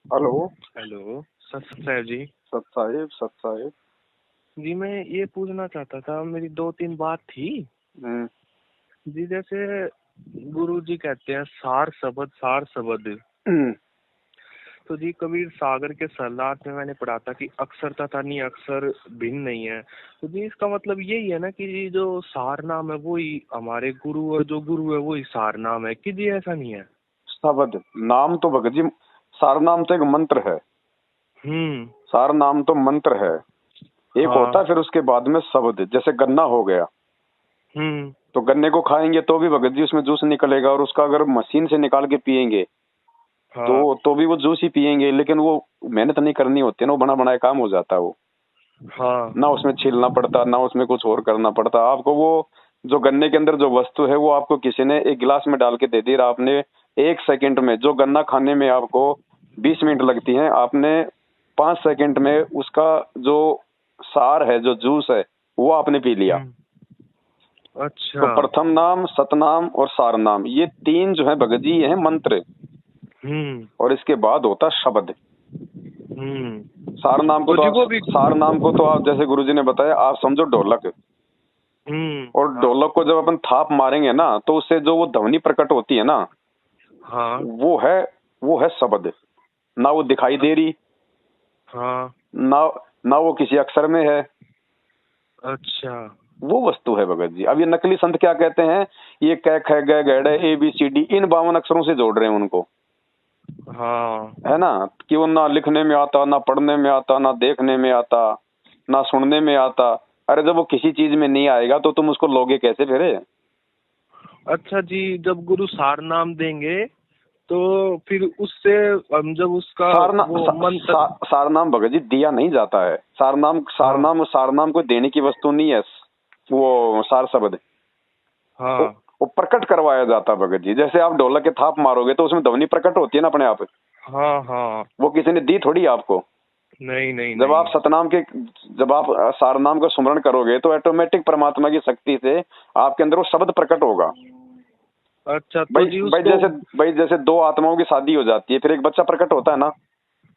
Hello. Hello. सत साहब जी। सत साहिब, सत साहिब। जी मैं ये पूछना चाहता था, मेरी दो तीन बात थी। हम्म। जी जैसे गुरु जी कहते हैं सार शब्द सार शब्द। हम्म। तो जी कबीर सागर के सरलाट में मैंने पढ़ा था कि अक्षर तथा नहीं अक्षर भिन्न नहीं है। तो जी इसका मतलब यही है ना कि जी जो सार नाम है वही हमारे गुरु और जो गुरु है वही सार नाम है, कि जी ऐसा नहीं है? शब्द नाम तो भगत जी, सार नाम तो एक मंत्र है। हम्म। सार नाम तो मंत्र है, एक होता हाँ। है फिर उसके बाद में शब्द। जैसे गन्ना हो गया, हम्म। तो गन्ने को खाएंगे तो भी भगत जी उसमें जूस निकलेगा, और उसका अगर मशीन से निकाल के पिएंगे हाँ। तो भी वो जूस ही पिएंगे, लेकिन वो मेहनत नहीं करनी होती ना, वो बना बनाया काम हो जाता है वो। हाँ। ना उसमें छीलना पड़ता, ना उसमें कुछ और करना पड़ता आपको। वो जो गन्ने के अंदर जो वस्तु है वो आपको किसी ने एक गिलास में डाल के दे दी, और आपने 1 सेकंड में, जो गन्ना खाने में आपको 20 मिनट लगती हैं, आपने 5 सेकंड में उसका जो सार है, जो जूस है, वो आपने पी लिया। हम्म। तो अच्छा। प्रथम नाम, सतनाम और सार नाम, ये तीन जो है भगत जी, ये है मंत्र। हम्म। और इसके बाद होता शब्द। हम्म। सार नाम को तो तो जी आप वो भी। सार नाम को तो आप, जैसे गुरुजी ने बताया, आप समझो ढोलक। हम्म। और हाँ। ढोलक को जब अपन थाप मारेंगे ना, तो उससे जो वो ध्वनि प्रकट होती है ना, हाँ। वो है वो है शब्द। ना वो दिखाई दे रही, हाँ। ना ना वो किसी अक्षर में है, अच्छा। वो वस्तु है भगत जी। अब ये नकली संत क्या कहते हैं, ये क ख ग घ ए बी सी डी, इन 52 अक्षरों से जोड़ रहे हैं उनको, हाँ। है ना। कि वो ना लिखने में आता, ना पढ़ने में आता, ना देखने में आता, ना सुनने में आता। अरे जब वो किसी चीज में नहीं आएगा तो तुम उसको लोगे कैसे फिर? अच्छा जी, जब गुरु सार नाम देंगे तो फिर उससे हम जब उसका सारना वो सा, मंत्र। सा, सारनाम भगत जी दिया नहीं जाता है। सारनाम हाँ। सारनाम सारनाम को देने की वस्तु नहीं है। वो सार शब्द वो, हाँ। वो प्रकट करवाया जाता है भगत जी। जैसे आप ढोलक के थाप मारोगे तो उसमें ध्वनि प्रकट होती है ना अपने आप। हाँ। हाँ। वो किसी ने दी थोड़ी आपको। नहीं नहीं जब आप नहीं। सतनाम के जब आप सारनाम का सुमरण करोगे तो ऑटोमेटिक परमात्मा की शक्ति से आपके अंदर वो शब्द प्रकट होगा। अच्छा तो भाई जी भाई उसको। जैसे भाई जैसे दो आत्माओं की शादी हो जाती है, फिर एक बच्चा प्रकट होता है ना।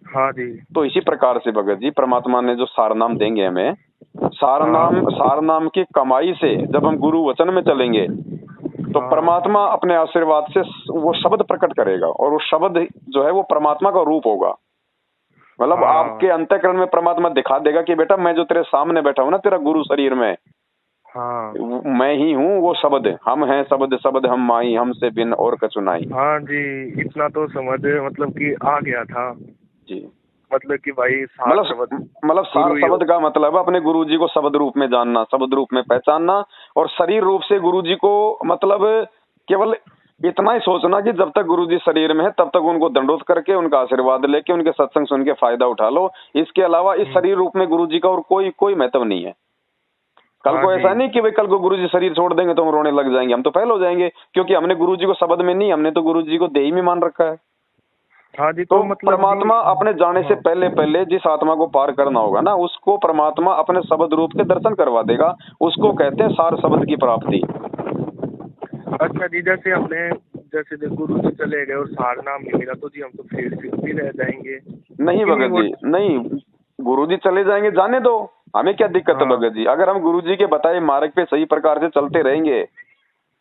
हाँ जी। तो इसी प्रकार से भगत जी परमात्मा ने जो सारनाम देंगे हमें, सारनाम हाँ। सारनाम की कमाई से जब हम गुरु वचन में चलेंगे तो हाँ। परमात्मा अपने आशीर्वाद से वो शब्द प्रकट करेगा, और वो शब्द जो है वो परमात्मा का रूप होगा। मतलब हाँ। आपके अंतःकरण में परमात्मा दिखा देगा कि बेटा मैं जो तेरे सामने बैठा हूं ना, तेरा गुरु शरीर में, हाँ। मैं ही हूँ वो शब्द। हम हैं शब्द, शब्द हम माई, हमसे बिन और कछु नाई। हाँ जी, इतना तो समझ मतलब कि आ गया था। जी। मतलब कि भाई सार मतलब शब्द मतलब सार गुरु ही हो। शब्द का मतलब है अपने गुरुजी को शब्द रूप में जानना, शब्द रूप में पहचानना। और शरीर रूप से गुरुजी को मतलब केवल इतना ही सोचना कि जब तक गुरुजी शरीर में है तब तक उनको दंडोत करके, उनका आशीर्वाद लेके, उनके सत्संग सुन के फायदा उठा लो। इसके अलावा इस हम्म। शरीर रूप में गुरुजी का और कोई कोई महत्व नहीं है। कल हाँ को जी। ऐसा नहीं कि भाई कल को गुरुजी शरीर छोड़ देंगे तो हम रोने लग जाएंगे, हम तो पहले हो जाएंगे, क्योंकि हमने गुरुजी को शब्द में नहीं, हमने तो गुरुजी को देही में मान रखा है। हाँ जी, तो तो मतलब जी। परमात्मा अपने जाने से हाँ। पहले पहले जिस आत्मा को पार करना होगा ना, उसको परमात्मा अपने शब्द रूप के दर्शन करवा देगा। उसको कहते हैं सार शब्द की प्राप्ति। अच्छा जी, जैसे हमने जैसे जो गुरु जी चले गए और सार नाम नहीं मिला तो जी हम तो फिर भी रह जाएंगे, नहीं कि नहीं भगत वो। जी, नहीं। गुरुजी चले जाएंगे, जाने दो। हमें क्या दिक्कत है हाँ। भगत जी? अगर हम गुरुजी के बताए मार्ग पे सही प्रकार से चलते रहेंगे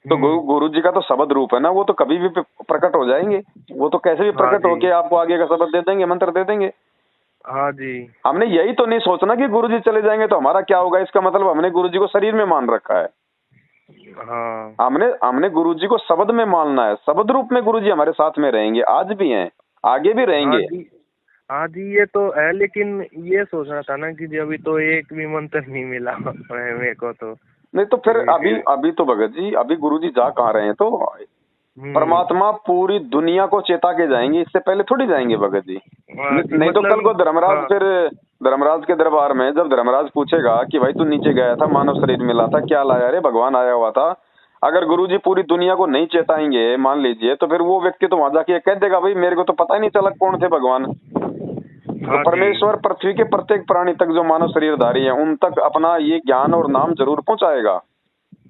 तो हम्म। गुरु जी का तो शब्द रूप है ना, वो तो कभी भी प्रकट हो जाएंगे। वो तो कैसे भी हाँ प्रकट जी। होके आपको आगे का शब्द दे देंगे, मंत्र दे देंगे। हाँ जी। हमने यही तो नहीं सोचना कि गुरुजी चले जाएंगे तो हमारा क्या होगा। इसका मतलब हमने गुरुजी को शरीर में मान रखा है। हाँ। हमने हमने गुरुजी को शब्द में मानना है। शब्द रूप में गुरुजी हमारे साथ में रहेंगे, आज भी हैं, आगे भी हाँ रहेंगे। जी। हाँ जी, ये तो है, लेकिन ये सोचना था ना कि जी अभी तो एक भी मंत्र नहीं मिला मेरे को तो। नहीं तो फिर अभी फिर। अभी तो भगत जी, अभी गुरुजी जा कहाँ रहे हैं? तो हम्म। परमात्मा पूरी दुनिया को चेता के जाएंगे, इससे पहले थोड़ी जाएंगे भगत जी। हाँ जी, नहीं तो कल को मतलब। धर्मराज, हाँ। फिर धर्मराज के दरबार में जब धर्मराज पूछेगा कि भाई तू नीचे गया था, मानव शरीर मिला था, क्या लाया रे? भगवान आया हुआ था। अगर गुरुजी पूरी दुनिया को नहीं चेताएंगे, मान लीजिए, तो फिर वो व्यक्ति तो वहां जाके कह देगा भाई मेरे को तो पता ही नहीं चला कौन थे भगवान। तो हाँ जी। परमेश्वर पृथ्वी के प्रत्येक प्राणी तक जो मानव शरीरधारी है उन तक अपना ये ज्ञान और नाम जरूर पहुंचाएगा।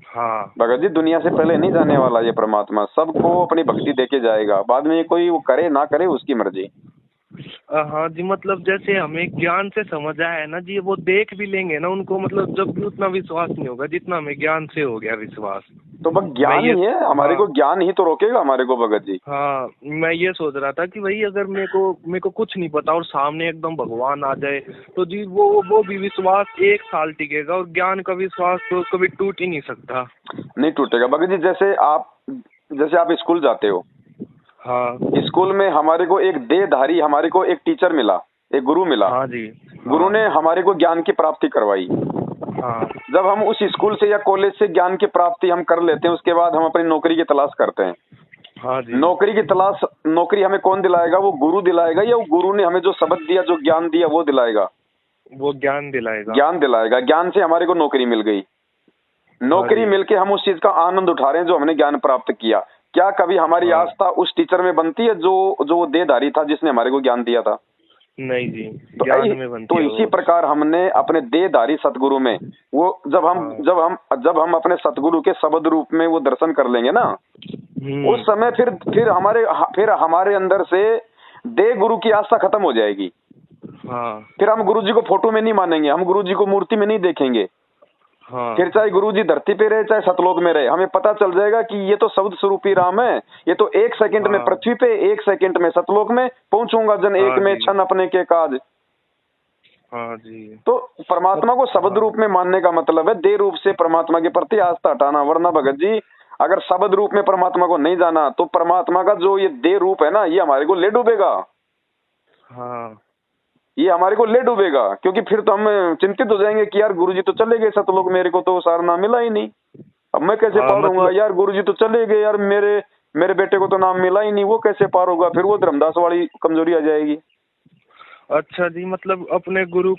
हाँ। भगत जी दुनिया से पहले नहीं जाने वाला ये परमात्मा, सबको अपनी भक्ति देके जाएगा। बाद में कोई वो करे ना करे उसकी मर्जी। हाँ जी, मतलब जैसे हमें ज्ञान से समझ आया है ना जी, वो देख भी लेंगे ना उनको, मतलब जब भी उतना विश्वास नहीं होगा जितना हमें ज्ञान से हो गया विश्वास। तो बस मैं ज्ञान ये ही है हमारे हाँ को, ज्ञान ही तो रोकेगा हमारे को भगत जी। हाँ, मैं ये सोच रहा था कि भाई अगर मेरे को कुछ नहीं पता और सामने एकदम भगवान आ जाए तो जी वो भी विश्वास 1 साल टिकेगा, और ज्ञान का विश्वास तो कभी टूट ही नहीं सकता। नहीं टूटेगा भगत जी। जैसे आप स्कूल जाते हो, हाँ स्कूल में हमारे को एक देहधारी, हमारे को एक टीचर मिला, एक गुरु मिला। हाँ जी। गुरु हाँ ने हमारे को ज्ञान की प्राप्ति करवाई। हाँ जब हम उस स्कूल से या कॉलेज से ज्ञान की प्राप्ति हम कर लेते हैं, उसके बाद हम अपनी नौकरी की तलाश करते हैं। हाँ जी। नौकरी की तलाश, नौकरी हमें कौन दिलाएगा? वो गुरु दिलाएगा, या वो गुरु ने हमें जो शब्द दिया, जो ज्ञान दिया, वो दिलाएगा? वो ज्ञान दिलाएगा। ज्ञान दिलाएगा। ज्ञान से हमारे को नौकरी मिल गई। हाँ नौकरी जी। मिलके हम उस चीज का आनंद उठा रहे हैं जो हमने ज्ञान प्राप्त किया। क्या कभी हमारी हाँ आस्था उस टीचर में बनती है जो जो वो देहधारी था, जिसने हमारे को ज्ञान दिया था? नहीं जी, तो ज्ञान में बनती तो है इसी वो। प्रकार हमने अपने देहधारी सतगुरु में, वो हाँ। जब हम अपने सतगुरु के शब्द रूप में वो दर्शन कर लेंगे ना, उस समय फिर हमारे अंदर से देह गुरु की आस्था खत्म हो जाएगी। हाँ फिर हम गुरु जी को फोटो में नहीं मानेंगे, हम गुरु जी को मूर्ति में नहीं देखेंगे। हाँ फिर चाहे गुरु जी धरती पे रहे, चाहे सतलोक में रहे, हमें पता चल जाएगा कि ये तो शब्द स्वरूपी राम है। ये तो 1 सेकंड में हाँ पृथ्वी पे, 1 सेकंड में सतलोक में पहुंचूंगा, जन एक हाँ में जी। क्षण अपने के काज। हाँ जी। तो परमात्मा को शब्द हाँ रूप में मानने का मतलब है देह रूप से परमात्मा के प्रति आस्था हटाना। वरना भगत जी, अगर शब्द रूप में परमात्मा को नहीं जाना, तो परमात्मा का जो ये देह रूप है ना, ये हमारे को ले डूबेगा। हाँ ये हमारे को ले डूबेगा, क्योंकि फिर तो हम चिंतित हो जाएंगे कि यार गुरुजी तो चले गए सतलोक, मेरे को तो सारा नाम मिला ही नहीं। अब मैं कैसे हाँ, पार होऊंगा? मतलब यार गुरुजी तो चले गए, यार मेरे बेटे को तो नाम मिला ही नहीं, वो कैसे पार होगा? फिर वो धर्मदास वाली कमजोरी आ जाएगी। अच्छा जी, मतलब अपने गुरु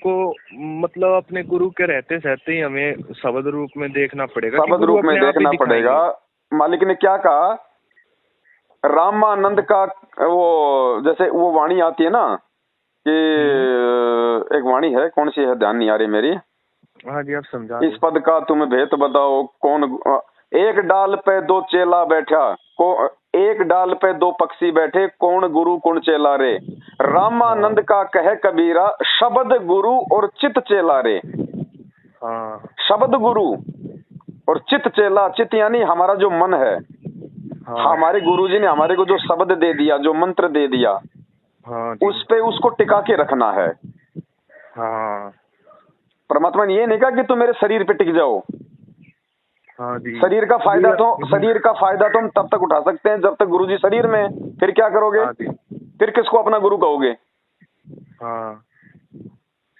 के रहते सहते ही हमें शब्द रूप में देखना पड़ेगा कि शब्द गुरु रूप में अपने आप ही देखना पड़ेगा। दिखाएंगे। मालिक ने क्या कहा? रामानंद का वो, जैसे वो वाणी आती है ना कि एक वाणी है, कौन सी है ध्यान नहीं आ रही मेरी। हाँ जी, आप समझा इस दो। पद का तुम भेद बताओ, कौन एक डाल पे दो चेला बैठा, एक डाल पे दो पक्षी बैठे, कौन गुरु कौन चेला रे। रामानंद का कहे कबीरा, शब्द गुरु और चित चेला रे। हाँ शब्द गुरु और चित चेला। चित यानी हमारा जो मन है। हाँ हमारे गुरुजी ने हमारे को जो शब्द दे दिया, जो मंत्र दे दिया, हाँ जी। उस पे उसको टिका के रखना है। हाँ परमात्मा ने ये नहीं कहा कि तुम मेरे शरीर पे टिक जाओ। हाँ जी। शरीर का फायदा तो हम तब तक उठा सकते हैं जब तक गुरुजी शरीर में है। फिर क्या करोगे? हाँ जी। फिर किसको अपना गुरु कहोगे? हाँ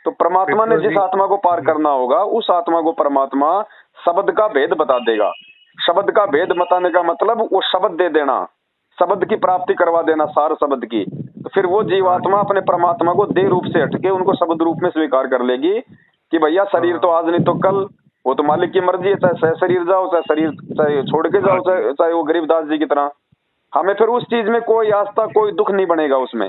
तो परमात्मा फिर ने तो जिस जी। आत्मा को पार करना होगा, उस आत्मा को परमात्मा शब्द का भेद बता देगा। शब्द का भेद बताने का मतलब वो शब्द दे देना, शब्द की प्राप्ति करवा देना, सार शब्द की। तो फिर वो हाँ जीवात्मा जी। अपने परमात्मा को देह रूप से हटके उनको शब्द रूप में स्वीकार कर लेगी कि भैया शरीर तो हाँ आज नहीं तो कल, वो तो मालिक की मर्जी है। चाहे सह शरीर जाओ, चाहे छोड़ के हाँ जाओ, जी। चाहे वो गरीबदास जी की तरह। हमें फिर उस चीज में कोई आस्था, कोई दुख नहीं बनेगा उसमें,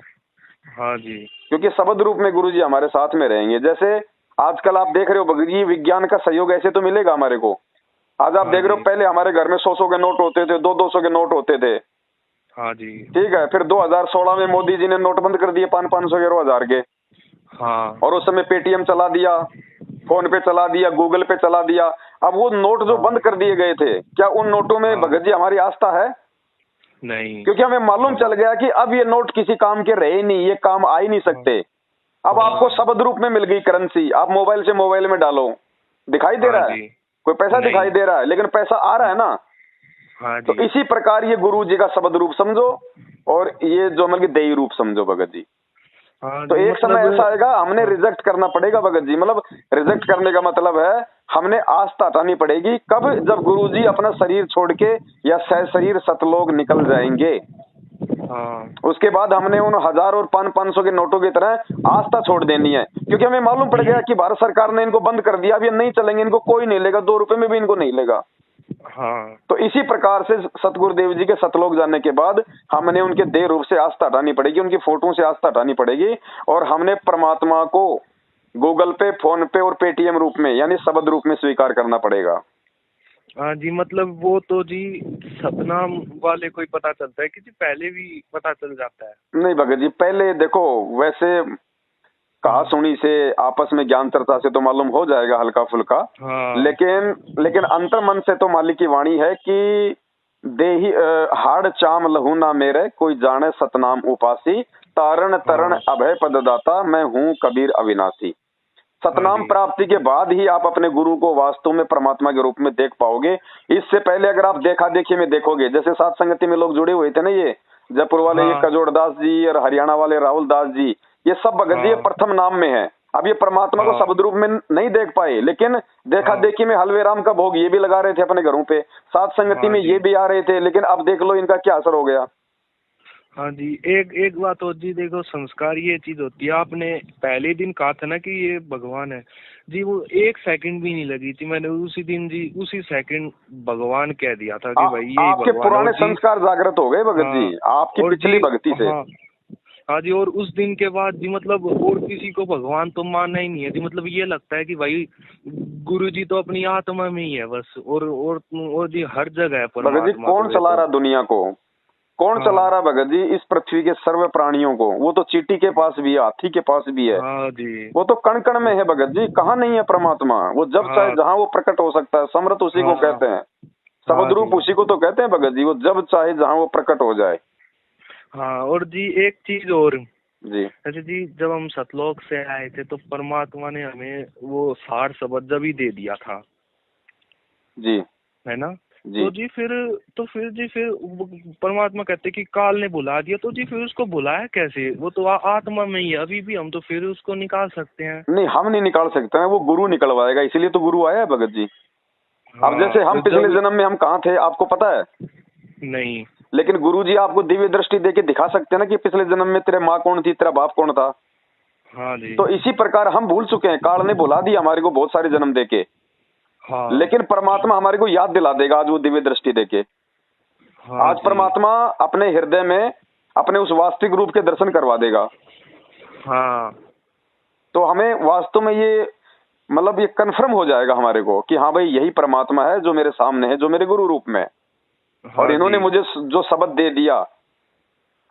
हाँ जी। क्योंकि शब्द रूप में गुरुजी हमारे साथ में रहेंगे। जैसे आजकल आप देख रहे हो भगत जी, विज्ञान का सहयोग ऐसे तो मिलेगा हमारे को। आज आप हाँ देख रहे हो, जी। पहले हमारे घर में 100-100 के नोट होते थे, 200-200 के नोट होते थे। हाँ जी। ठीक है, फिर 2016 में मोदी जी ने नोट बंद कर दिए 500-500 के, 1000 के। हाँ और उस समय पेटीएम चला दिया, फोन पे चला दिया, गूगल पे चला दिया। अब वो नोट जो बंद कर दिए गए थे, क्या उन नोटों में हाँ। भगत जी हमारी आस्था है? नहीं। क्योंकि हमें मालूम चल गया कि अब ये नोट किसी काम के रहे नहीं, ये काम आ ही नहीं सकते। अब आपको शब्द रूप में मिल गई करेंसी, आप मोबाइल से मोबाइल में डालो, दिखाई दे हाँ रहा है, जी। कोई पैसा नहीं। दिखाई दे रहा है, लेकिन पैसा आ रहा है ना। हाँ तो जी। इसी प्रकार ये गुरु जी का शब्द रूप समझो, और ये जो मतलब देही रूप समझो भगत जी। हाँ तो जी, एक समय मतलब ऐसा आएगा, हमने रिजेक्ट करना पड़ेगा भगत जी। मतलब रिजेक्ट करने का मतलब है हमने आस्था हटानी पड़ेगी। कब? जब गुरुजी अपना शरीर छोड़ के या सह शरीर सतलोक निकल जाएंगे। हाँ उसके बाद हमने उन 1000 और 500 के नोटों की तरह आस्था छोड़ देनी है, क्योंकि हमें मालूम पड़ गया कि भारत सरकार ने इनको बंद कर दिया, अब ये नहीं चलेंगे, इनको कोई नहीं लेगा, 2 रुपए में भी इनको नहीं लेगा। हाँ तो इसी प्रकार से सतगुरुदेव जी के सतलोक जाने के बाद हमने उनके देह रूप से आस्था हटानी पड़ेगी, उनकी फोटो से आस्था हटानी पड़ेगी, और हमने परमात्मा को गूगल पे, फोन पे और पेटीएम रूप में, यानी शब्द रूप में स्वीकार करना पड़ेगा। हाँ जी, मतलब वो तो जी सतनाम वाले को ही पता चलता है कि जी पहले भी पता चल जाता है। नहीं भगत जी, पहले देखो, वैसे कहा हाँ सुनी से, आपस में ज्ञान चर्चा से तो मालूम हो जाएगा हल्का फुल्का। हाँ लेकिन लेकिन अंतर मन से तो मालिक की वाणी है कि देही हाड़ चाम लहू ना मेरे, कोई जाने सतनाम उपासी, तारण तरण हाँ अभय पददाता, मैं हूँ कबीर अविनाशी। हाँ सतनाम जी प्राप्ति के बाद ही आप अपने गुरु को वास्तव में परमात्मा के रूप में देख पाओगे। इससे पहले अगर आप देखा देखी में देखोगे, जैसे सात संगति में लोग जुड़े हुए थे ना, ये जयपुर वाले ये हाँ कजोड़ दास जी और हरियाणा वाले राहुल दास जी, ये सब भगत जी ये हाँ प्रथम नाम में है। अब ये परमात्मा को हाँ शब्द रूप में नहीं देख पाए, लेकिन देखा हाँ देखी में हलवे राम का भोग ये भी लगा रहे थे अपने घरों पे, सात संगति हाँ में जी ये भी आ रहे थे, लेकिन अब देख लो इनका क्या असर हो गया। हाँ जी। एक एक बात और जी, देखो संस्कार ये चीज होती है, आपने पहले दिन कहा था ना कि ये भगवान है जी, वो एक सेकंड भी नहीं लगी थी, मैंने उसी दिन जी उसी सेकंड भगवान कह दिया था कि भाई यही आपके भगवान है। पुराने और जी संस्कार जागृत हो गए भगत हाँ जी, आपकी और पिछली जी भक्ति से। हाँ हाँ जी, और उस दिन के बाद जी मतलब और किसी को भगवान तो मानना ही नहीं है जी, मतलब ये लगता है कि भाई गुरु जी तो अपनी आत्मा में ही है बस, और जी हर जगह है भगत जी परमात्मा कौन तो ये चला तो। रहा दुनिया को, कौन चला हाँ रहा भगत जी इस पृथ्वी के सर्व प्राणियों को? वो तो चींटी के पास भी है, हाथी के पास भी है, हाँ जी वो तो कण कण में है भगत जी। कहाँ नहीं है परमात्मा? वो जब चाहे हाँ जहाँ वो प्रकट हो सकता है। समर्थ उसी को हाँ कहते हैं, हाँ शब्द जी रूप उसी को तो कहते हैं भगत जी। वो जब चाहे जहाँ वो प्रकट हो जाए। हाँ। और जी एक चीज और, जी जैसे जी जब हम सतलोक से आए थे तो परमात्मा ने हमें वो सार शब्द जब ही दे दिया था, जी है ना। जी। तो फिर जी फिर वो परमात्मा कहते कि काल ने बुला दिया, तो जी फिर उसको बुलाया कैसे? वो तो आत्मा में ही है अभी भी, हम तो फिर उसको निकाल सकते हैं। नहीं, हम नहीं निकाल सकते हैं, वो गुरु निकलवाएगा, इसीलिए तो गुरु आया है भगत जी। अब हाँ जैसे हम और पिछले जब जन्म में हम कहाँ थे आपको पता है? नहीं। लेकिन गुरु जी आपको दिव्य दृष्टि देके दिखा सकते हैं ना कि पिछले जन्म में तेरे माँ कौन थी, तेरा बाप कौन था। हाँ जी तो इसी प्रकार हम भूल चुके हैं, काल ने भुला दिया हमारे को बहुत सारे जन्म देके, हाँ लेकिन परमात्मा हमारे को याद दिला देगा आज वो दिव्य दृष्टि देके। हाँ आज जी परमात्मा अपने हृदय में अपने उस वास्तविक रूप के दर्शन करवा देगा। हाँ तो हमें वास्तव में ये मतलब ये कन्फर्म हो जाएगा हमारे को कि हाँ भाई यही परमात्मा है जो मेरे सामने है, जो मेरे गुरु रूप में। और हाँ जी इन्होंने मुझे जो शब्द दे दिया।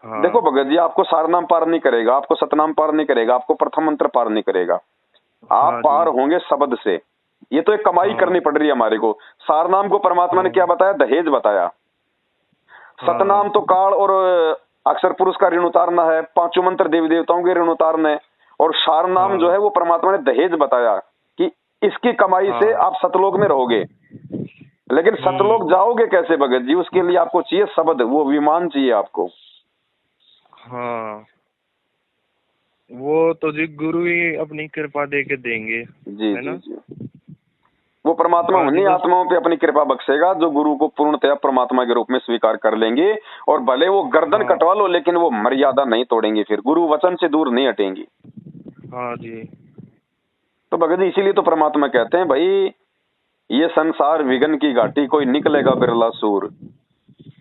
देखो हाँ भगत जी, आपको सारनाम पार नहीं करेगा, आपको सतनाम पार नहीं करेगा, आपको प्रथम मंत्र पार नहीं करेगा। आप हाँ जी पार होंगे शब्द से। ये तो एक कमाई हाँ करनी पड़ रही है हमारे को। सारनाम को परमात्मा ने हाँ क्या बताया? दहेज बताया। हाँ सतनाम तो काल और अक्षर पुरुष का ऋण उतारना है, पांचों मंत्र देवी देवताओं के ऋण उतारने। और सारनाम जो हाँ है वो परमात्मा ने दहेज बताया कि इसकी कमाई से हाँ आप सतलोक में रहोगे। लेकिन सतलोक जाओगे कैसे भगत जी? उसके लिए आपको चाहिए शब्द, वो विमान चाहिए आपको। हाँ। वो तो जी गुरु ही अपनी कृपा दे के देंगे, जी है जी ना। जी। वो परमात्मा हाँ जी उन्हीं बस। आत्माओं पे अपनी कृपा बख्शेगा जो गुरु को पूर्णतया परमात्मा के रूप में स्वीकार कर लेंगे। और भले वो गर्दन हाँ कटवा लो, लेकिन वो मर्यादा नहीं तोड़ेंगे, फिर गुरु वचन से दूर नहीं हटेंगी। हाँ जी तो भगत जी इसीलिए तो परमात्मा कहते हैं भाई, ये संसार विघन की घाटी, कोई निकलेगा बिरला सूर।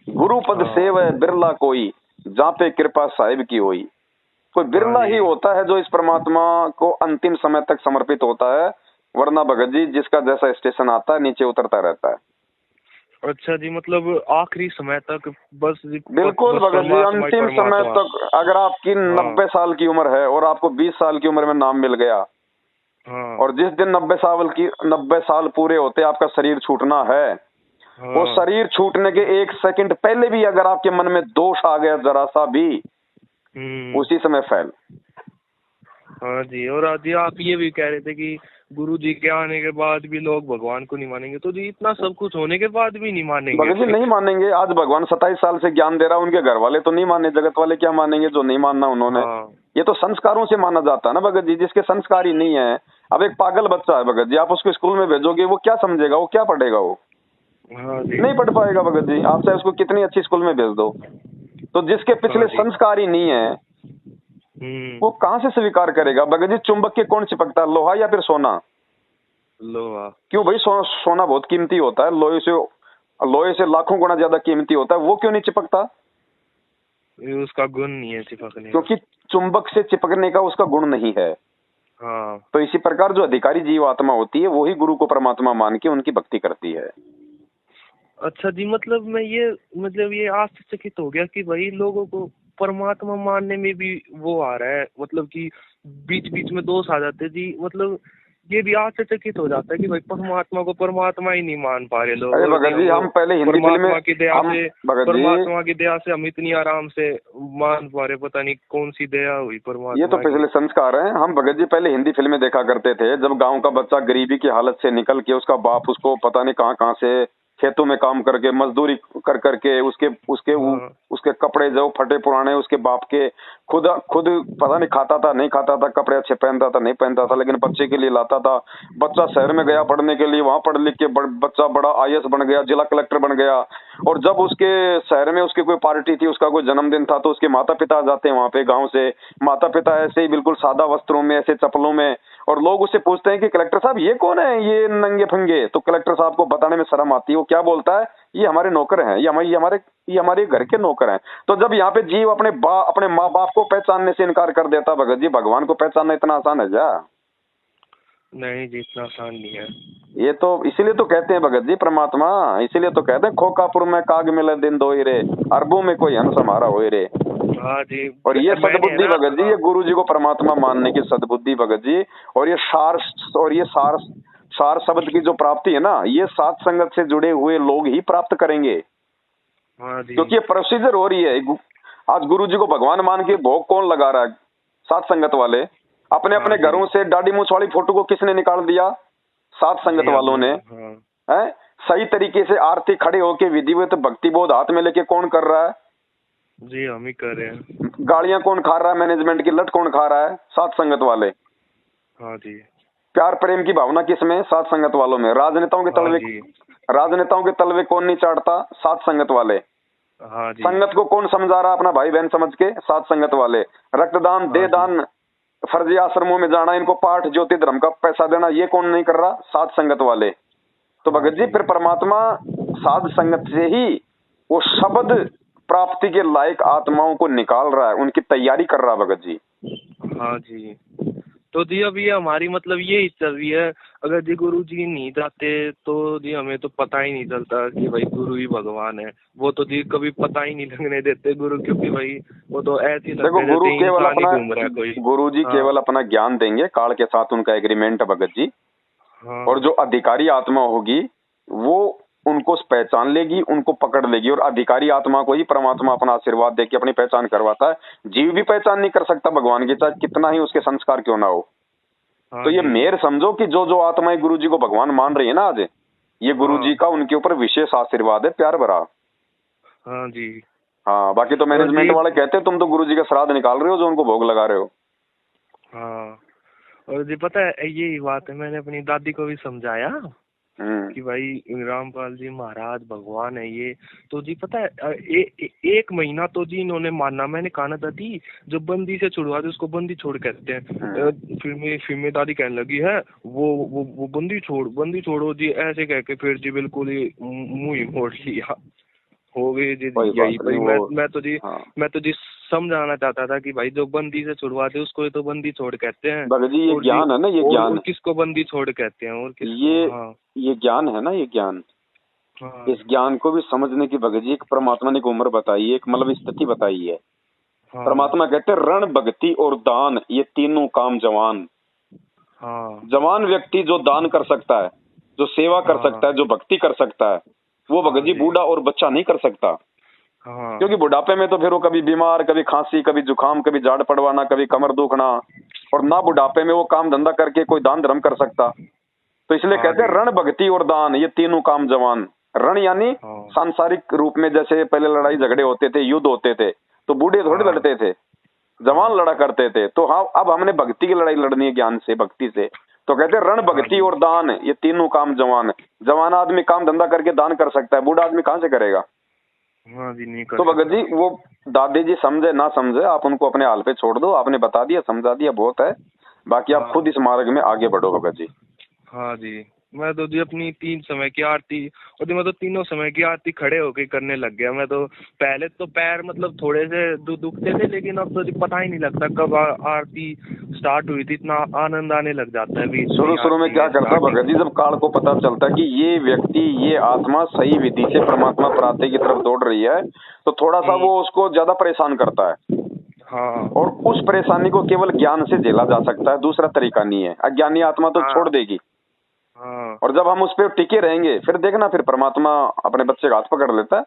गुरु पद हाँ सेव है बिरला कोई, जहाँ पे कृपा साहिब की होई। कोई हाँ बिरला ही जी। होता है जो इस परमात्मा को अंतिम समय तक समर्पित होता है। वरना भगत जी जिसका जैसा स्टेशन आता है नीचे उतरता रहता है। अच्छा जी, मतलब आखिरी समय तक बस जी बिल्कुल बस भगत जी, परमात्मा ही अंतिम समय परमात्मा। तक। अगर आपकी हाँ 90 साल की उम्र है और आपको 20 साल की उम्र में नाम मिल गया, हाँ और जिस दिन 90 साल पूरे होते आपका शरीर छूटना है, वो हाँ। शरीर छूटने के 1 सेकंड पहले भी अगर आपके मन में दोष आ गया जरा सा भी, उसी समय फैल। हाँ जी। और आज जी आप ये भी कह रहे थे कि गुरु जी के आने के बाद भी लोग भगवान को नहीं मानेंगे, तो जी इतना सब कुछ होने के बाद भी नहीं मानेंगे? भगत जी नहीं मानेंगे। आज भगवान 27 साल से ज्ञान दे रहा है, उनके घर वाले तो नहीं माने, जगत वाले क्या मानेंगे जो नहीं मानना उन्होंने। हाँ ये तो संस्कारों से माना जाता है ना भगत जी, जिसके संस्कार ही नहीं है। अब एक पागल बच्चा है भगत जी, आप उसको स्कूल में भेजोगे, वो क्या समझेगा? वो क्या पढ़ेगा? वो हाँ जी नहीं पढ़ पाएगा भगत जी। आप चाहे उसको कितनी अच्छी स्कूल में भेज दो, तो जिसके हाँ पिछले जी। संस्कार ही नहीं है, वो कहाँ से स्वीकार करेगा? भगत जी चुंबक के कौन चिपकता है, लोहा या फिर सोना? लोहा। क्यों भाई? सोना बहुत कीमती होता है, लोहे से लाखों गुना ज्यादा कीमती होता है, वो क्यों नहीं चिपकता? ये उसका गुण नहीं है चिपकने का। क्योंकि चुंबक से चिपकने का उसका गुण नहीं है। हाँ तो इसी प्रकार जो अधिकारी जीव आत्मा होती है, वो ही गुरु को परमात्मा मान के उनकी भक्ति करती है। अच्छा जी, मतलब ये आश्चर्यचकित हो गया कि भाई लोगों को परमात्मा मानने में भी वो आ रहा है, मतलब कि बीच बीच में दोष आ जाते हैं जी। मतलब ये भी आश्चर्यचकित हो जाता है कि भाई परमात्मा को परमात्मा ही नहीं मान पा रहे लोग, अरे और जी भगत जी, हम हम पहले हिंदी फिल्में, परमात्मा की दया हम से भगत जी, परमात्मा की दया से हम इतनी आराम से मान पा रहे, पता नहीं कौन सी दया हुई ये तो परमात्मा की। पिछले संस्कार हैं। हम भगत जी पहले हिंदी फिल्में देखा करते थे, जब गांव का बच्चा गरीबी की हालत से निकल के, उसका बाप उसको पता नहीं कहाँ कहाँ से खेतों में काम करके मजदूरी कर करके उसके उसके हाँ उसके कपड़े जो फटे पुराने उसके बाप के, खुद खुद पता नहीं खाता था नहीं खाता था, कपड़े अच्छे पहनता था नहीं पहनता था, लेकिन बच्चे के लिए लाता था। बच्चा शहर में गया पढ़ने के लिए, वहां पढ़ लिख के बच्चा बड़ा आईएएस बन गया, जिला कलेक्टर बन गया। और जब उसके शहर में उसकी कोई पार्टी थी, उसका कोई जन्मदिन था, तो उसके माता पिता जाते हैं वहां पे गांव से, माता पिता ऐसे ही बिल्कुल सादा वस्त्रों में, ऐसे चप्पलों में, और लोग उससे पूछते हैं कि कलेक्टर साहब ये कौन है, ये नंगे फंगे। तो कलेक्टर साहब को बताने में शर्म आती है, वो क्या बोलता है, ये हमारे नौकर हैं, ये हमारे घर के नौकर हैं। तो जब यहाँ पे जीव अपने माँ बाप को पहचानने से इनकार कर देता भगत जी, भगवान को पहचानना इतना आसान है क्या? नहीं जी, इतना आसान नहीं है। ये तो इसीलिए तो कहते हैं भगत जी परमात्मा, इसीलिए तो कहते हैं खोकापुर में काग मिले दिन दो ही रे, अरबों में कोई हंस हमारा होए रे। हाँ जी, और ये मैंने है सद्बुद्धि ना। भगत जी, हाँ ये गुरु जी को परमात्मा मानने की सद्बुद्धि भगत जी, और ये सार सार शब्द की जो प्राप्ति है ना, ये सात संगत से जुड़े हुए लोग ही प्राप्त करेंगे। हाँ जी। क्योंकि ये प्रोसीजर हो रही है। आज गुरु जी को भगवान मान के भोग कौन लगा रहा है? सात संगत वाले। अपने हाँ अपने जी। घरों से दाढ़ी मूछ वाली फोटो को किसने निकाल दिया? सात संगत जी वालों हमने। ने। हाँ है, सही तरीके से आरती खड़े होके विधिवत भक्ति बोध हाथ में लेके कौन कर रहा है? जी, हम ही कर रहे हैं। गाड़ियां कौन खा रहा है? मैनेजमेंट की लट कौन खा रहा है? सात संगत वाले। हाँ जी। प्यार प्रेम की भावना किसमें? सात संगत वालों में। हाँ जी। राजनेताओं के तलवे कौन नहीं चाटता? सात संगत वाले। हाँ जी। संगत को कौन समझा रहा अपना भाई बहन समझ के? सात संगत वाले। रक्तदान, हाँ दे जी। दान, फर्जी आश्रमों में जाना, इनको पाठ ज्योति धर्म का पैसा देना, ये कौन नहीं कर रहा? सात संगत वाले। तो हाँ भगत जी जी। फिर परमात्मा साध संगत से ही वो शब्द प्राप्ति के लायक आत्माओं को निकाल रहा है, उनकी तैयारी कर रहा है भगत जी। हाँ जी। तो जी अब ये हमारी मतलब यही चल रही है। अगर जी गुरु जी नहीं जाते तो जी हमें तो पता ही नहीं चलता कि भाई गुरु ही भगवान है। वो तो जी कभी पता ही नहीं लगने देते गुरु, क्योंकि भाई वो तो ऐसे ही देखो, लगता है जैसे इंसान ही घूम रहा है कोई। गुरु जी हाँ केवल अपना ज्ञान देंगे, काल के साथ उनका एग्रीमेंट है भगत जी। और हाँ। जो अधिकारी आत्मा होगी वो उनको पहचान लेगी, उनको पकड़ लेगी, और अधिकारी आत्मा को ही परमात्मा अपना आशीर्वाद देके अपनी पहचान करवाता है। जीव भी पहचान नहीं कर सकता भगवान की, चाहे कितना ही उसके संस्कार क्यों ना हो। तो हाँ ये जी। मेर समझो कि जो जो आत्माएं गुरु जी को भगवान मान रही है ना आज, ये गुरु जी हाँ। का उनके ऊपर विशेष आशीर्वाद है, प्यार भरा। हाँ जी। हाँ, बाकी तो और मैनेजमेंट जी। वाले कहते हैं तुम तो गुरु जी का श्राद्ध निकाल रहे हो जो उनको भोग लगा रहे हो। हाँ। और जी पता है यही बात है, मैंने अपनी दादी को भी समझाया हम्म। कि भाई रामपाल जी महाराज भगवान है ये। तो जी पता है एक महीना तो जी इन्होंने माना। मैंने कहा ना दादी, जो बंदी से छुड़वा दे उसको बंदी छोड़ कहते हैं। फिर मेरी दादी कहने लगी है वो बंदी छोड़ो जी, ऐसे कह के फिर जी बिल्कुल ही मुंह ही मोड़ लिया। हो गई जी कोई यही बात नहीं भाई। वो। हाँ मैं तो जी समझाना चाहता था कि भाई जो बंदी से छुड़वा दे उसको ही तो बंदी छोड़ कहते हैं। भगत जी, ये और जी ज्ञान है ना, ये और ज्ञान, किसको बंदी छोड़ कहते हैं और किसको। ये हाँ ये ज्ञान है ना, ये ज्ञान। हाँ। इस ज्ञान को भी समझने की भगत जी एक परमात्मा ने एक उम्र बताई है, एक मतलब स्थिति बताई है। हाँ। परमात्मा कहते हैं रण, भक्ति और दान, ये तीनों काम जवान। हाँ। जवान व्यक्ति जो दान कर सकता है, जो सेवा कर हाँ। सकता है, जो भक्ति कर सकता है, वो भगत हाँ जी जी। बूढ़ा और बच्चा नहीं कर सकता। हाँ। क्योंकि बुढ़ापे में तो फिर वो कभी बीमार, कभी खांसी, कभी जुकाम, कभी झाड़ पड़वाना, कभी कमर दुखना, और ना बुढ़ापे में वो काम धंधा करके कोई दान धर्म कर सकता। तो इसलिए हाँ कहते हैं जी। रण, भक्ति और दान, ये तीनों काम जवान। रण यानी हाँ। सांसारिक रूप में, जैसे पहले लड़ाई झगड़े होते थे, युद्ध होते थे, तो बूढ़े थोड़े हाँ। लड़ते थे, जवान हाँ। लड़ा करते थे। तो हाँ, अब हमने भक्ति की लड़ाई लड़नी है, ज्ञान से, भक्ति से। तो कहते हैं रण, हाँ भक्ति जी। और दान, ये तीनों काम जवान। जवान आदमी काम धंधा करके दान कर सकता है, बूढ़ा आदमी कहाँ से करेगा? हाँ जी, नहीं कर तो भगत सकता। जी वो दादी जी समझे ना समझे, आप उनको अपने हाल पे छोड़ दो। आपने बता दिया, समझा दिया, बहुत है। बाकी आप हाँ। खुद इस मार्ग में आगे बढ़ो भगत जी। हाँ जी। मैं तो जी अपनी 3 समय की आरती, और जी मैं तो तीनों समय की आरती खड़े होके करने लग गया। मैं तो पहले तो पैर मतलब थोड़े से दुखते थे, लेकिन अब तो जी पता ही नहीं लगता कब आरती स्टार्ट हुई थी, इतना आनंद आने लग जाता है बीच में शुरू ही शुरू में आरती क्या में करता भगत स्टार्टिंग। जी, जब काल को पता चलता कि ये व्यक्ति, ये आत्मा सही विधि से परमात्मा प्राप्ति की तरफ दौड़ रही है, तो थोड़ा सा वो उसको ज्यादा परेशान करता है। हाँ और उस परेशानी को केवल ज्ञान से झेला जा सकता है, दूसरा तरीका नहीं है। अज्ञानी आत्मा तो छोड़ हाँ देगी। हाँ और जब हम उस पर टिके रहेंगे, फिर देखना, फिर परमात्मा अपने बच्चे का हाथ पकड़ लेता है।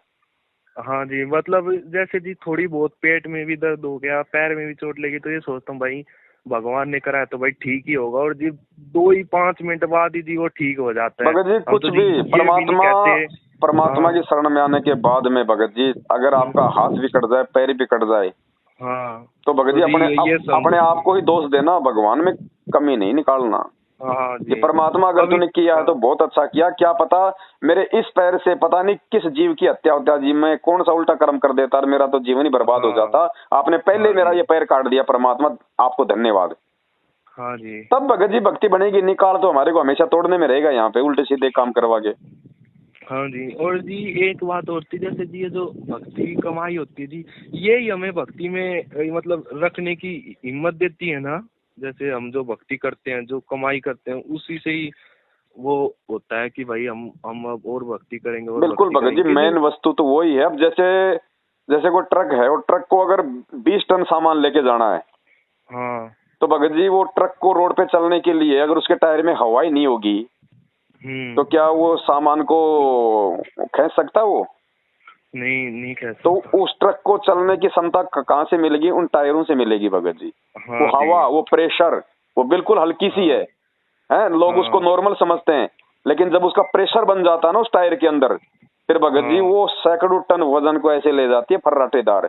हाँ जी, मतलब जैसे जी थोड़ी बहुत पेट में भी दर्द हो गया, पैर में भी चोट लगी, तो ये सोचता हूँ भाई भगवान ने कराया तो भाई ठीक ही होगा, और जी 2 ही 5 मिनट बाद ही जी वो ठीक हो जाता है। भगत जी हम कुछ तो जी भी ये भी नहीं परमात्मा, कहते। परमात्मा हाँ की शरण में आने के बाद में भगत जी, अगर आपका हाथ भी कट जाए, पैर भी कट जाए, हाँ तो भगत तो जी जी ये अपने आप को ही दोष देना, भगवान में कमी नहीं निकालना। हाँ कि जी परमात्मा अगर अभी। तूने किया है हाँ तो बहुत अच्छा किया, क्या पता मेरे इस पैर से पता नहीं किस जीव की हत्या होती है, मैं कौन सा उल्टा कर्म कर देता और मेरा तो जीवन ही बर्बाद हो हाँ जाता। आपने पहले हाँ मेरा जी ये पैर काट दिया, परमात्मा आपको धन्यवाद। हाँ जी तब भगत जी भक्ति बनेगी। निकाल तो हमारे को हमेशा तोड़ने में रहेगा, यहाँ पे उल्टे सीधे काम करवा के। हाँ जी। और जी एक बात और थी, जैसे जी ये जो भक्ति की कमाई होती है जी, यही हमें भक्ति में मतलब रखने की हिम्मत देती है ना। जैसे हम जो भक्ति करते हैं, जो कमाई करते हैं, उसी से ही वो होता है कि भाई हम अब और भक्ति करेंगे और बिल्कुल भक्ति भगत जी, करेंगे, मेन क्योंकि वस्तु तो वही है। अब जैसे जैसे कोई ट्रक है, और ट्रक को अगर 20 टन सामान लेके जाना है, हाँ तो भगत जी वो ट्रक को रोड पे चलने के लिए अगर उसके टायर में हवा ही नहीं होगी, तो क्या वो सामान को खींच सकता है वो? नहीं नहीं कह तो सकता। उस ट्रक को चलने की क्षमता कहाँ से मिलेगी? उन टायरों से मिलेगी भगत जी। वो हाँ जी हवा, वो प्रेशर, वो बिल्कुल हल्की सी हाँ है लोग उसको हाँ नॉर्मल समझते हैं, लेकिन जब उसका प्रेशर बन जाता है ना उस टायर के अंदर, फिर भगत जी हाँ वो सैकड़ों टन वजन को ऐसे ले जाती है फर्राटेदार।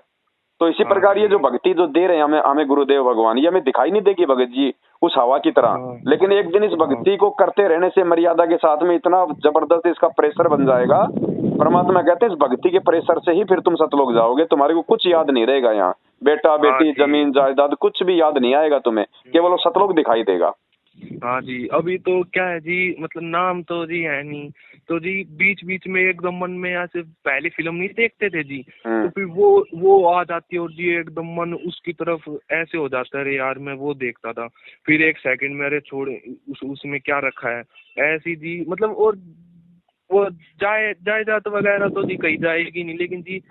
तो इसी हाँ प्रकार ये जो जी भक्ति जो दे रहे हैं हमें, हमें गुरुदेव भगवान, ये हमें दिखाई नहीं देगी भगत जी उस हवा की तरह, हाँ लेकिन एक दिन इस हाँ भक्ति को करते रहने से मर्यादा के साथ में इतना जबरदस्त इसका प्रेशर बन जाएगा। परमात्मा कहते हैं इस भक्ति के प्रेशर से ही फिर तुम सतलोक जाओगे, तुम्हारे को कुछ याद नहीं रहेगा यहाँ, बेटा हाँ बेटी जी जमीन जायदाद कुछ भी याद नहीं आएगा तुम्हें, केवल वो सतलोक दिखाई देगा। हाँ जी। अभी तो क्या है जी, मतलब नाम तो जी है नहीं, तो जी बीच बीच में एकदम मन में ऐसे पहले फिल्म नहीं देखते थे जी, तो फिर वो आ जाती है और जी एकदम मन उसकी तरफ ऐसे हो जाता है, अरे यार मैं वो देखता था, फिर एक सेकंड में अरे छोड़ उसमें क्या रखा है, ऐसी जी मतलब। और वो जायदाद वगैरह तो जी कहीं जाएगी नहीं, लेकिन जी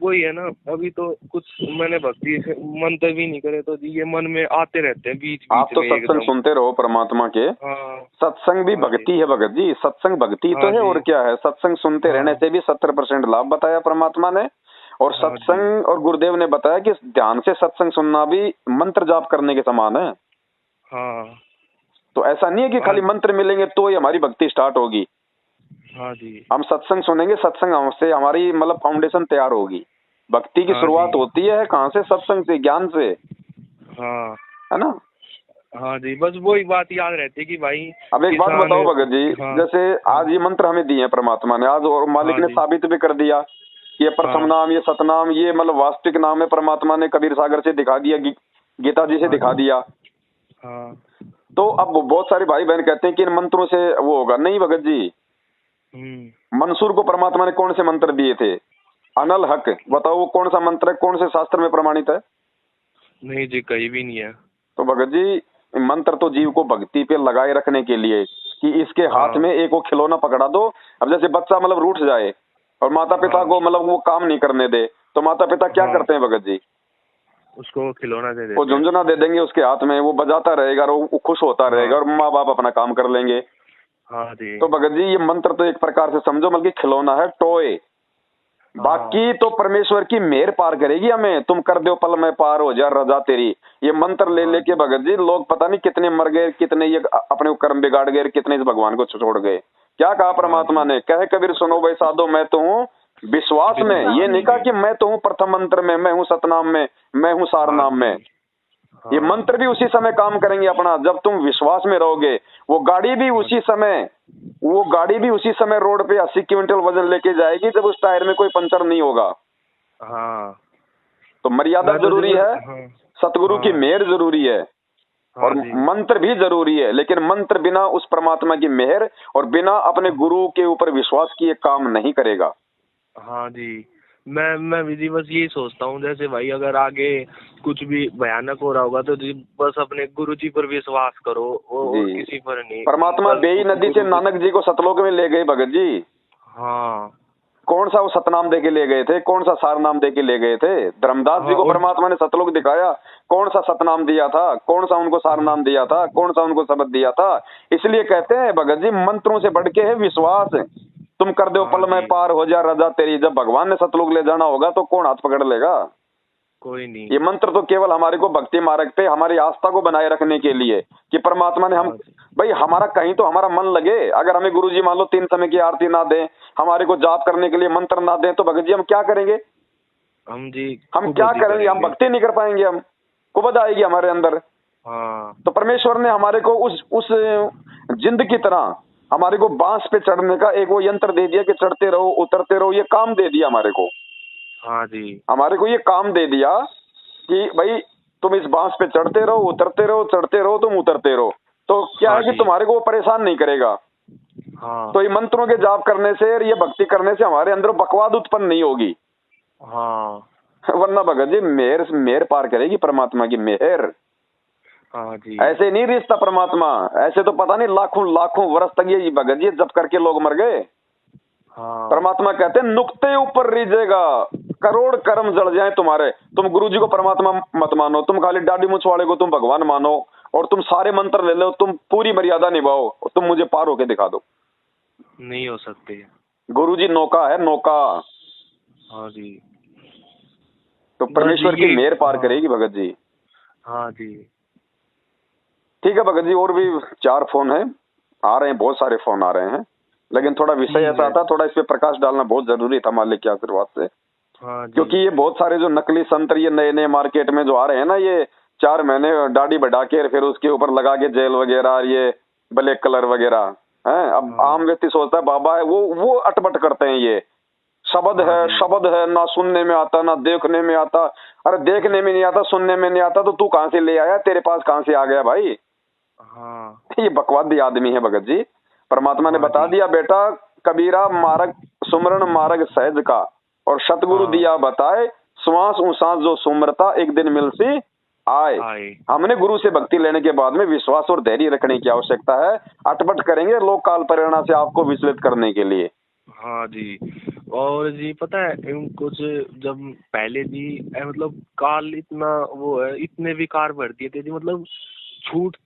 वही है ना, अभी तो कुछ मैंने भक्ति से मंत्र भी नहीं करे, तो जी ये मन में आते रहते हैं बीच आप बीच तो में सत्संग एकदम। सुनते रहो परमात्मा के। हाँ सत्संग भी हाँ जी भक्ति है भगत जी, सत्संग भक्ति तो हाँ है, जी और क्या है। सत्संग सुनते रहने हाँ से भी 70% लाभ बताया परमात्मा ने। और हाँ जी सत्संग, और गुरुदेव ने बताया कि ध्यान से सत्संग सुनना भी मंत्र जाप करने के समान है। हाँ तो ऐसा नहीं है कि हाँ खाली मंत्र मिलेंगे तो ही हमारी भक्ति स्टार्ट होगी। हाँ जी हम सत्संग सुनेंगे, सत्संग हमसे हमारी मतलब फाउंडेशन तैयार होगी। भक्ति की हाँ जी शुरुआत होती है कहाँ से? सत्संग से, ज्ञान से, हाँ है ना। हाँ जी, बस वही बात याद रहती है कि भाई अब एक बात किसान। बताओ भगत जी, हाँ जैसे हाँ आज ये मंत्र हमें दिए हैं परमात्मा ने आज, और मालिक हाँ ने जी साबित भी कर दिया कि ये प्रथम हाँ नाम, ये सतनाम, ये मतलब वास्तविक नाम है। परमात्मा ने कबीर सागर से दिखा दिया, गीता जी से हाँ दिखा जी दिया। हाँ तो अब बहुत सारे भाई बहन कहते हैं कि इन मंत्रों से वो होगा। नहीं भगत जी, मंसूर को परमात्मा ने कौन से मंत्र दिए थे? अनल हक, बताओ वो कौन सा मंत्र है, कौन से शास्त्र में प्रमाणित है? नहीं जी कहीं भी नहीं है। तो भगत जी मंत्र तो जीव को भक्ति पे लगाए रखने के लिए, कि इसके हाथ हाँ में एक वो खिलौना पकड़ा दो। अब जैसे बच्चा मतलब रूठ जाए और माता पिता हाँ को मतलब वो काम नहीं करने दे, तो माता पिता क्या हाँ करते हैं भगत जी? उसको खिलौना दे वो देते हैं। झुंझुना दे देंगे उसके हाथ में, वो बजाता रहेगा और वो खुश होता रहेगा, हाँ और माँ बाप अपना काम कर लेंगे। हाँ जी तो भगत जी ये मंत्र तो एक प्रकार से समझो मतलब खिलौना है, टॉय। हाँ बाकी तो परमेश्वर की मेहर पार करेगी हमें। तुम कर दो पल में पार हो जा रजा तेरी, ये मंत्र ले हाँ लेके जी भगत जी लोग पता नहीं कितने मर गए, कितने ये अपने कर्म बिगाड़ गए, कितने इस भगवान को छोड़ गए। क्या कहा हाँ परमात्मा जी ने? कहे कबीर सुनो भाई साधो, मैं तो हूँ विश्वास में। ये नहीं कहा कि मैं तो हूँ प्रथम मंत्र में, मैं हूँ सतनाम में, मैं हूँ सार हाँ नाम जी में। ये हाँ मंत्र भी उसी समय काम करेंगे अपना, जब तुम विश्वास में रहोगे। वो गाड़ी भी हाँ उसी समय, वो गाड़ी भी उसी समय रोड पे 80 क्विंटल वजन लेके जाएगी जब उस टायर में कोई पंचर नहीं होगा। हाँ। तो मर्यादा मैं तो जी जरूरी बस। है, हाँ सतगुरु की हाँ मेहर जरूरी है। और हाँ जी। मंत्र भी जरूरी है, लेकिन मंत्र बिना उस परमात्मा की मेहर और बिना अपने गुरु के ऊपर विश्वास किए काम नहीं करेगा। हाँ जी। मैं भी जी बस यही सोचता हूँ, जैसे भाई अगर आगे कुछ भी भयानक हो रहा होगा तो जी बस अपने गुरु जी पर विश्वास करो, और जी, किसी पर नहीं। परमात्मा बस बेई नदी से गुरु जी। नानक जी को सतलोक में ले गए भगत जी। हाँ। कौन सा वो सतनाम दे के ले गए थे, कौन सा सार नाम दे के ले गए थे? धर्मदास जी हाँ को और परमात्मा ने सतलोक दिखाया, कौन सा सतनाम दिया था, कौन सा उनको सार नाम दिया था, कौन सा उनको शब्द दिया था? इसलिए कहते हैं भगत जी, मंत्रों से बढ़ के है विश्वास। तुम कर दो हाँ पल में जी। पार हो जा रजा तेरी, जब भगवान ने सतलोक ले जाना होगा तो कौन हाथ पकड़ लेगा? कोई नहीं। ये मंत्र तो केवल हमारे को भक्ति मार्ग पे हमारी आस्था को बनाए रखने के लिए, कि परमात्मा ने हम, हाँ जी। भाई हमारा कहीं तो हमारा मन लगे। अगर हमें गुरुजी मान लो 3 समय की आरती ना दें, हमारे को जाप करने के लिए मंत्र ना दें, तो भगत जी हम क्या करेंगे? हम जी हम क्या कुबज ही करेंगे? हम करेंगे। भक्ति नहीं कर पाएंगे, हम कुबद आएगी हमारे अंदर। हाँ। तो परमेश्वर ने हमारे को उस जिंद की तरह हमारे को बांस पे चढ़ने का एक वो यंत्र दे दिया कि चढ़ते रहो उतरते रहो, ये काम दे दिया हमारे को। हाँ जी। हमारे को ये काम दे दिया कि भाई तुम इस बांस पे चढ़ते रहो उतरते रहो, चढ़ते रहो तुम उतरते रहो। तो क्या हाँ है कि जी। तुम्हारे को वो परेशान नहीं करेगा। हाँ। तो ये मंत्रों के जाप करने से और ये भक्ति करने से हमारे अंदर बकवाद उत्पन्न नहीं होगी। हाँ। वरना भगत जी मेहर मेहर पार करेगी परमात्मा की मेहर। हाँ जी। ऐसे नहीं रिश्ता परमात्मा, ऐसे तो पता नहीं लाखों लाखों वर्ष तक ये भगत जी जब करके लोग मर गए। हाँ। परमात्मा कहते हैं नुक्ते ऊपर रीजेगा, करोड़ कर्म जड़ जाए तुम्हारे। तुम गुरु जी को परमात्मा मत मानो, तुम खाली दाढ़ी मूंछ वाले को तुम भगवान मानो, और तुम सारे मंत्र ले लो, तुम पूरी मर्यादा निभाओ, और तुम मुझे पार होके दिखा दो। नहीं हो सकते। गुरु जी नौका है, नौका। हाँ जी। तो बस परमेश्वर की ये। मेहर पार हाँ। करेगी भगत जी। हाँ जी। ठीक है भगत जी, और भी 4 फोन है, आ रहे हैं, बहुत सारे फोन आ रहे हैं, लेकिन थोड़ा विषय ठीक ऐसा है। था, थोड़ा इस पे प्रकाश डालना बहुत जरूरी था मालिक के आशीर्वाद से। हाँ जी। क्योंकि ये बहुत सारे जो नकली संतर ये नए नए मार्केट में जो आ रहे हैं ना, ये 4 महीने दाढ़ी बढ़ा के फिर उसके ऊपर लगा के जेल वगैरह, ये ब्लैक कलर वगैरह है। अब हाँ। आम व्यक्ति सोचता है बाबा है, वो अटपट करते हैं। ये शब्द हाँ है, जी। शब्द है, ना सुनने में आता ना देखने में आता। अरे देखने में नहीं आता, सुनने में नहीं आता, तो तू कहां से ले आया, तेरे पास कहां से आ गया भाई? हाँ। ये बकवादी आदमी है भगत जी। परमात्मा ने हाँ बता जी। दिया बेटा, कबीरा मार्ग सुमरण मार्ग सहज का, और सतगुरु हाँ। दिया बताए, श्वास उसास जो सुमरता एक दिन मिलसी आए। आए। हमने गुरु से भक्ति लेने के बाद में विश्वास और धैर्य रखने की आवश्यकता है। अटपट करेंगे लोग काल प्रेरणा से आपको विचलित करने के लिए। हाँ जी। और जी पता है कुछ जब पहले जी मतलब काल इतना वो है, इतने विकार बढ़ दिए थे जी, मतलब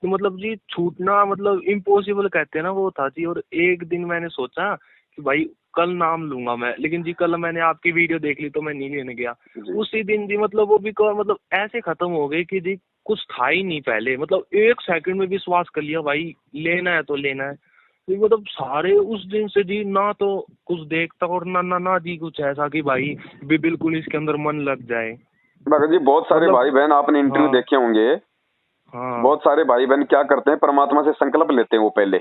मतलब जी छूटना मतलब इम्पॉसिबल कहते हैं ना, वो था जी। और एक दिन मैंने सोचा कि भाई कल नाम लूंगा मैं, लेकिन जी कल मैंने आपकी वीडियो देख ली तो मैं नहीं लेने गया। जी। उसी दिन जी मतलब वो विकार मतलब ऐसे खत्म हो गए कि जी कुछ था ही नहीं पहले, मतलब 1 सेकंड में विश्वास कर लिया भाई लेना है तो लेना है। तो मतलब सारे उस दिन से जी ना तो कुछ देखता और ना ना ना जी कुछ ऐसा कि भाई भी बिल्कुल इसके अंदर मन लग जाए। भगत जी बहुत सारे मतलब। भाई बहन आपने इंटरव्यू हाँ। देखे होंगे, हाँ। बहुत सारे भाई बहन क्या करते हैं, परमात्मा से संकल्प लेते हैं वो पहले,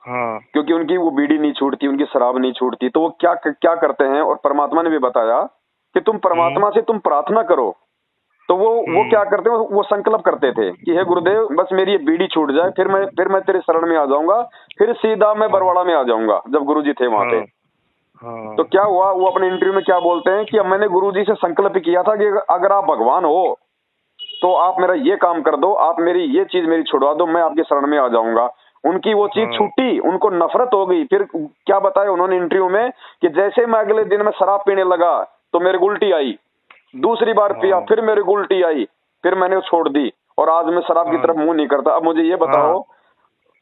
हाँ। क्योंकि उनकी वो बीड़ी नहीं छूटती, उनकी शराब नहीं छूटती, तो वो क्या क्या करते हैं, और परमात्मा ने भी बताया कि तुम परमात्मा से तुम प्रार्थना करो। तो वो क्या करते हैं, वो संकल्प करते थे कि हे गुरुदेव बस मेरी ये बीड़ी छूट जाए, फिर मैं तेरे शरण में आ जाऊंगा, फिर सीधा मैं हाँ। बरवाड़ा में आ जाऊंगा, जब गुरुजी थे वहां पे। हाँ। हाँ। तो क्या हुआ, वो अपने इंटरव्यू में क्या बोलते हैं कि अब मैंने गुरुजी से संकल्प किया था कि अगर आप भगवान हो तो आप मेरा ये काम कर दो, आप मेरी ये चीज मेरी छुड़वा दो, मैं आपके शरण में आ जाऊंगा। उनकी वो चीज हाँ। छूटी, उनको नफरत हो गई। फिर क्या बताया उन्होंने इंटरव्यू में कि जैसे मैं अगले दिन में शराब पीने लगा तो मेरे को उल्टी आई, दूसरी बार पिया हाँ। फिर मेरे को उल्टी आई, फिर मैंने वो छोड़ दी, और आज मैं शराब की हाँ। तरफ मुंह नहीं करता। अब मुझे ये हाँ।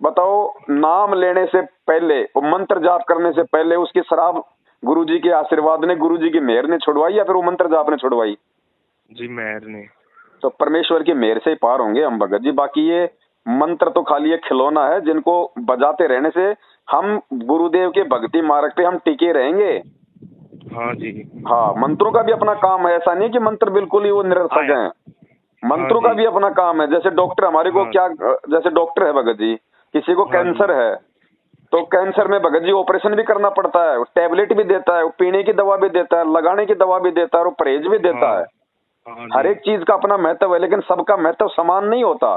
बताओ नाम लेने से पहले और मंत्र जाप करने से पहले उसकी शराब गुरुजी के आशीर्वाद ने, गुरुजी की मेहर ने छुड़वाई, या फिर वो मंत्र जाप ने छुड़वाई? जी मेहर ने। तो परमेश्वर की मेहर से ही पार होंगे हम भगत जी। बाकी ये मंत्र तो खाली एक खिलौना है, जिनको बजाते रहने से हम गुरुदेव के भक्ति मार्ग पे हम टिके रहेंगे। हाँ जी। हाँ, मंत्रों का भी अपना काम है, ऐसा नहीं कि मंत्र बिल्कुल ही वो निरर्थक आया। हैं। मंत्रों का जी। भी अपना काम है। जैसे डॉक्टर हमारे को हाँ। क्या, जैसे डॉक्टर है भगत जी, किसी को हाँ जी। कैंसर है तो कैंसर में भगत जी ऑपरेशन भी करना पड़ता है, टैबलेट भी देता है, पीने की दवा भी देता है, लगाने की दवा भी देता है, और परहेज भी देता हाँ। है। हाँ हर जी। एक चीज का अपना महत्व है, लेकिन सबका महत्व समान नहीं होता।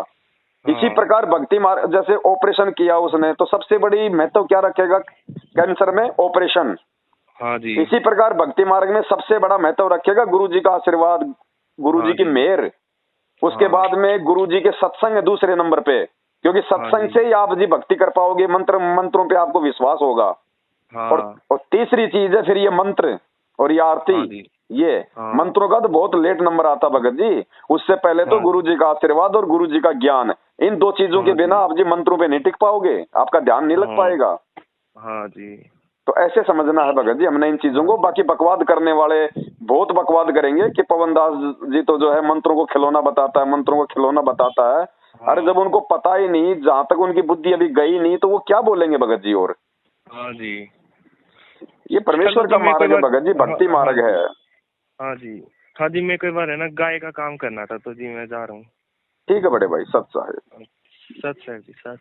इसी हाँ प्रकार भक्ति मार्ग, जैसे ऑपरेशन किया उसने तो सबसे बड़ी महत्व क्या रखेगा कैंसर में? ऑपरेशन। हाँ जी। इसी प्रकार भक्ति मार्ग में सबसे बड़ा महत्व रखेगा गुरु जी का आशीर्वाद, गुरु जी हाँ की जी। मेहर। उसके हाँ बाद में गुरु जी के सत्संग है दूसरे नंबर पे, क्योंकि हाँ सत्संग जी। से ही आप जी भक्ति कर पाओगे, मंत्रों पे आपको विश्वास होगा। हाँ और तीसरी चीज है फिर ये मंत्र और ये आरती। हाँ जी। ये हाँ मंत्रों का तो बहुत लेट नंबर आता भगत जी, उससे पहले तो हाँ गुरु जी। जी का आशीर्वाद और गुरु जी का ज्ञान, इन दो चीजों के हाँ बिना जी। आप जी मंत्रों पे नहीं टिक पाओगे, आपका ध्यान नहीं लग हाँ पाएगा। हाँ जी। तो ऐसे समझना है भगत जी हमने इन चीजों हाँ को। जी। बाकी बकवाद करने वाले बहुत बकवाद करेंगे कि पवन दास जी तो जो है मंत्रों को खिलौना बताता है, मंत्रों को खिलौना बताता है। अरे हाँ जब उनको पता ही नहीं, जहां तक उनकी बुद्धि अभी गई नहीं, तो वो क्या बोलेंगे भगत जी? और हाँ जी। ये चलो परमेश्वर जी, का मैं कई मार्ग है बार। भगत जी, हाँ भक्ति हाँ मार्ग है। जी। हाँ जी। हाँ जी, मैं कई बार है ना गाय का काम करना था, तो जी मैं जा रहा हूँ। ठीक है बड़े भाई, सच है। सच है जी, सच।